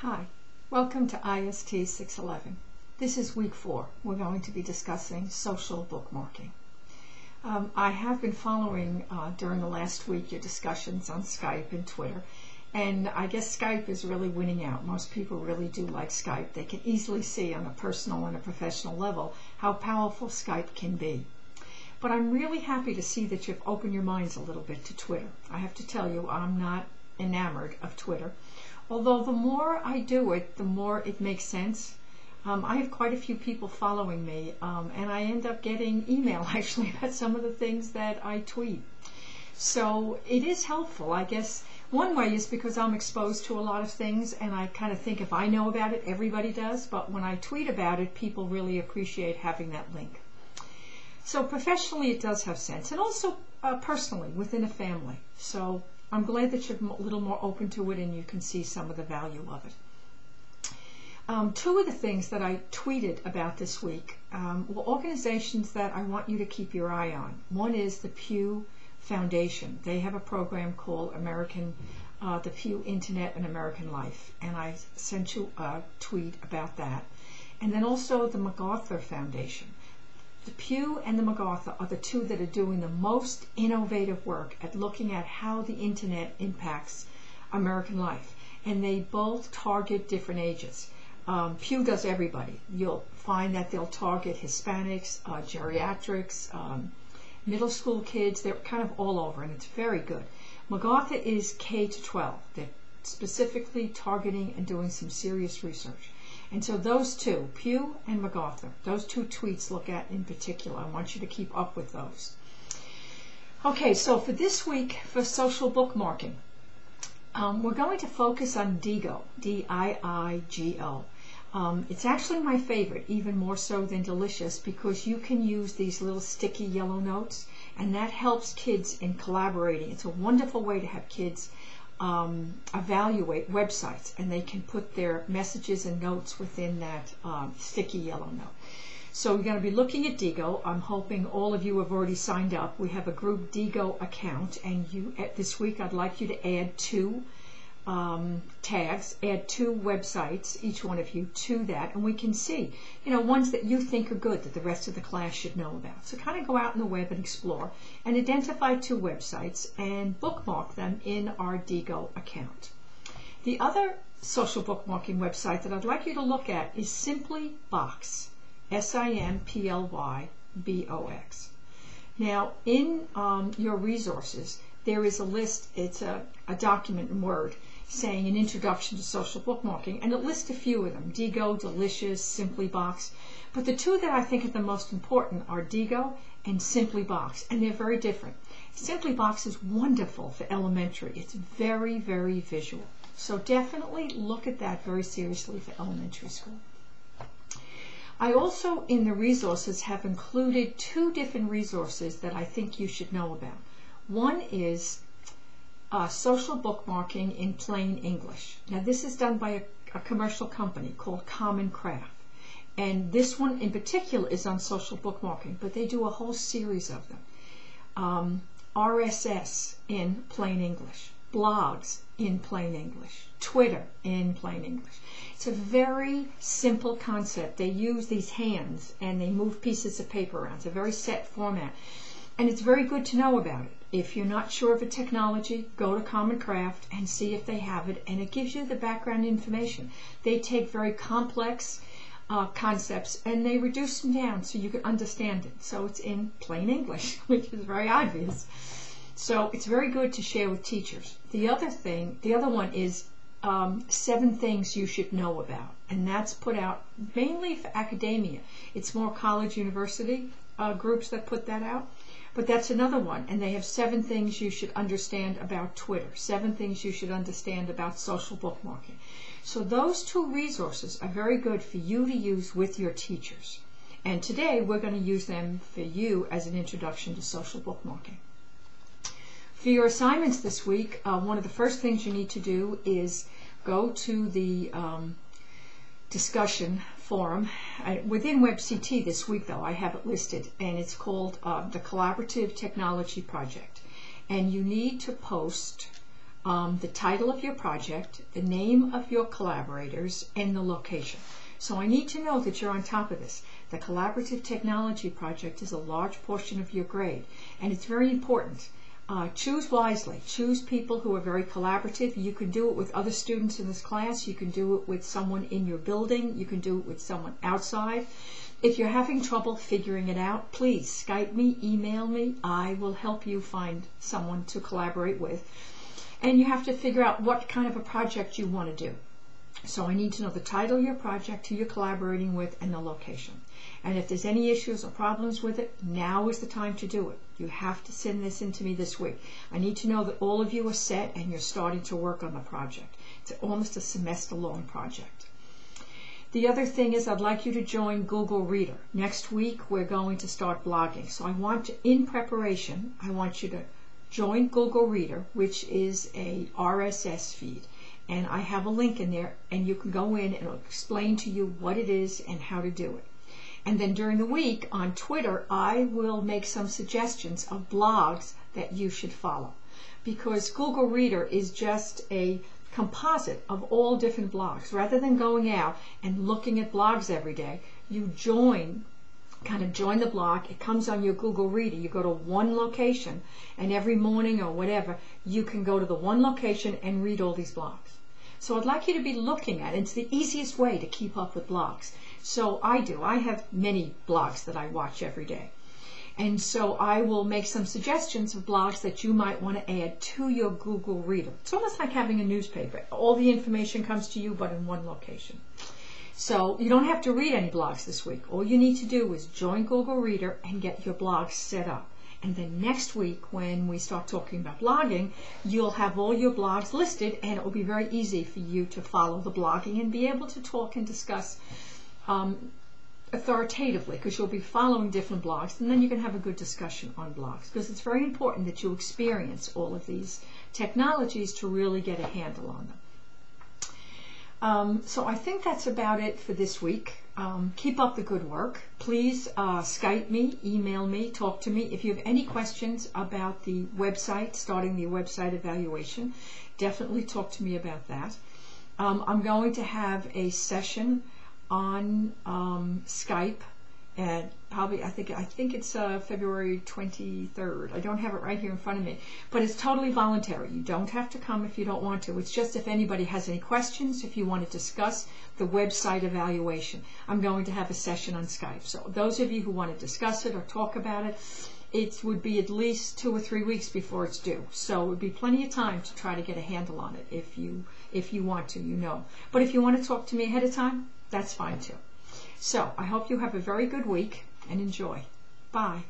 Hi, welcome to IST611. This is week 4. We're going to be discussing social bookmarking. I have been following during the last week your discussions on Skype and Twitter, and I guess Skype is really winning out. Most people really do like Skype. They can easily see on a personal and a professional level how powerful Skype can be. But I'm really happy to see that you've opened your minds a little bit to Twitter. I have to tell you, I'm not enamored of Twitter. Although the more I do it, the more it makes sense. I have quite a few people following me, and I end up getting email actually about some of the things that I tweet. So it is helpful, I guess. One way is because I'm exposed to a lot of things, and I kind of think if I know about it, everybody does. But when I tweet about it, people really appreciate having that link. So professionally, it does have sense, and also personally within a family. So I'm glad that you're a little more open to it and you can see some of the value of it. Two of the things that I tweeted about this week were organizations that I want you to keep your eye on. One is the Pew Foundation. They have a program called the Pew Internet and American Life, and I sent you a tweet about that. And then also the MacArthur Foundation. The Pew and the MacArthur are the two that are doing the most innovative work at looking at how the internet impacts American life. And they both target different ages. Pew does everybody. You'll find that they'll target Hispanics, geriatrics, middle school kids. They're kind of all over, and it's very good. MacArthur is K to 12. They're specifically targeting and doing some serious research. And so those two, Pew and MacArthur, those two tweets look at in particular. I want you to keep up with those. Okay, so for this week, for social bookmarking, we're going to focus on Diigo, D-I-I-G-O. It's actually my favorite, even more so than Delicious, because you can use these little sticky yellow notes, and that helps kids in collaborating. It's a wonderful way to have kids evaluate websites, and they can put their messages and notes within that sticky yellow note. So we're going to be looking at Diigo. I'm hoping all of you have already signed up. We have a group Diigo account, and this week I'd like you to add 2 tags, add 2 websites, each one of you, to that, and we can see, ones that you think are good that the rest of the class should know about. So kind of go out on the web and explore and identify 2 websites and bookmark them in our Diigo account. The other social bookmarking website that I'd like you to look at is Simply Box, S-I-M-P-L-Y-B-O-X. Now, in your resources, there is a list. It's a document in Word saying an introduction to social bookmarking, and it lists a few of them: Diigo, Delicious, Simply Box. But the 2 that I think are the most important are Diigo and Simply Box, and they're very different. Simply Box is wonderful for elementary. It's very, very visual. So definitely look at that very seriously for elementary school. I also, in the resources, have included 2 different resources that I think you should know about. One is social bookmarking in plain English. Now this is done by a commercial company called Common Craft, and this one in particular is on social bookmarking, but they do a whole series of them. RSS in plain English, blogs in plain English, Twitter in plain English. It's a very simple concept. They use these hands and they move pieces of paper around. It's a very set format, and it's very good to know about it. If you're not sure of a technology, go to Common Craft and see if they have it, and it gives you the background information. They take very complex concepts and they reduce them down so you can understand it. So it's in plain English, which is very obvious. So it's very good to share with teachers. The other one is 7 things you should know about, and that's put out mainly for academia. It's more college, university groups that put that out. But that's another one, and they have 7 things you should understand about Twitter, 7 things you should understand about social bookmarking. So those 2 resources are very good for you to use with your teachers. And today we're going to use them for you as an introduction to social bookmarking. For your assignments this week, one of the first things you need to do is go to the discussion forum within WebCT this week, though I have it listed, and it's called the Collaborative Technology Project, and you need to post the title of your project, the name of your collaborators, and the location. So I need to know that you're on top of this. The collaborative technology project is a large portion of your grade, and it's very important. Choose wisely. Choose people who are very collaborative. You can do it with other students in this class. You can do it with someone in your building. You can do it with someone outside. If you're having trouble figuring it out, please Skype me, email me. I will help you find someone to collaborate with. And you have to figure out what kind of a project you want to do. So I need to know the title of your project, who you're collaborating with, and the location. And if there's any issues or problems with it, now is the time to do it. You have to send this in to me this week. I need to know that all of you are set and you're starting to work on the project. It's almost a semester-long project. The other thing is I'd like you to join Google Reader. Next week we're going to start blogging. So I want to, in preparation, I want you to join Google Reader, which is a RSS feed. And I have a link in there, and you can go in and it'll explain to you what it is and how to do it. And then during the week on Twitter, I will make some suggestions of blogs that you should follow. Because Google Reader is just a composite of all different blogs. Rather than going out and looking at blogs every day, you join the blog. It comes on your Google Reader. You go to one location, and every morning or whatever, you can go to the one location and read all these blogs. So I'd like you to be looking at it. It's the easiest way to keep up with blogs. So I have many blogs that I watch every day. And so I will make some suggestions of blogs that you might want to add to your Google Reader. It's almost like having a newspaper. All the information comes to you, but in one location. So you don't have to read any blogs this week. All you need to do is join Google Reader and get your blogs set up. And then next week, when we start talking about blogging, you'll have all your blogs listed, and it will be very easy for you to follow the blogging and be able to talk and discuss authoritatively, because you'll be following different blogs, and then you can have a good discussion on blogs, because it's very important that you experience all of these technologies to really get a handle on them. So I think that's about it for this week. Keep up the good work. Please Skype me, email me, talk to me. If you have any questions about the website, starting the website evaluation, definitely talk to me about that. I'm going to have a session on Skype, and probably I think it's February 23rd. I don't have it right here in front of me, but it's totally voluntary. You don't have to come if you don't want to. It's just if anybody has any questions, if you want to discuss the website evaluation. I'm going to have a session on Skype. So those of you who want to discuss it or talk about it, it would be at least 2 or 3 weeks before it's due. So it would be plenty of time to try to get a handle on it if you want to, you know. But if you want to talk to me ahead of time, that's fine too. So I hope you have a very good week and enjoy. Bye.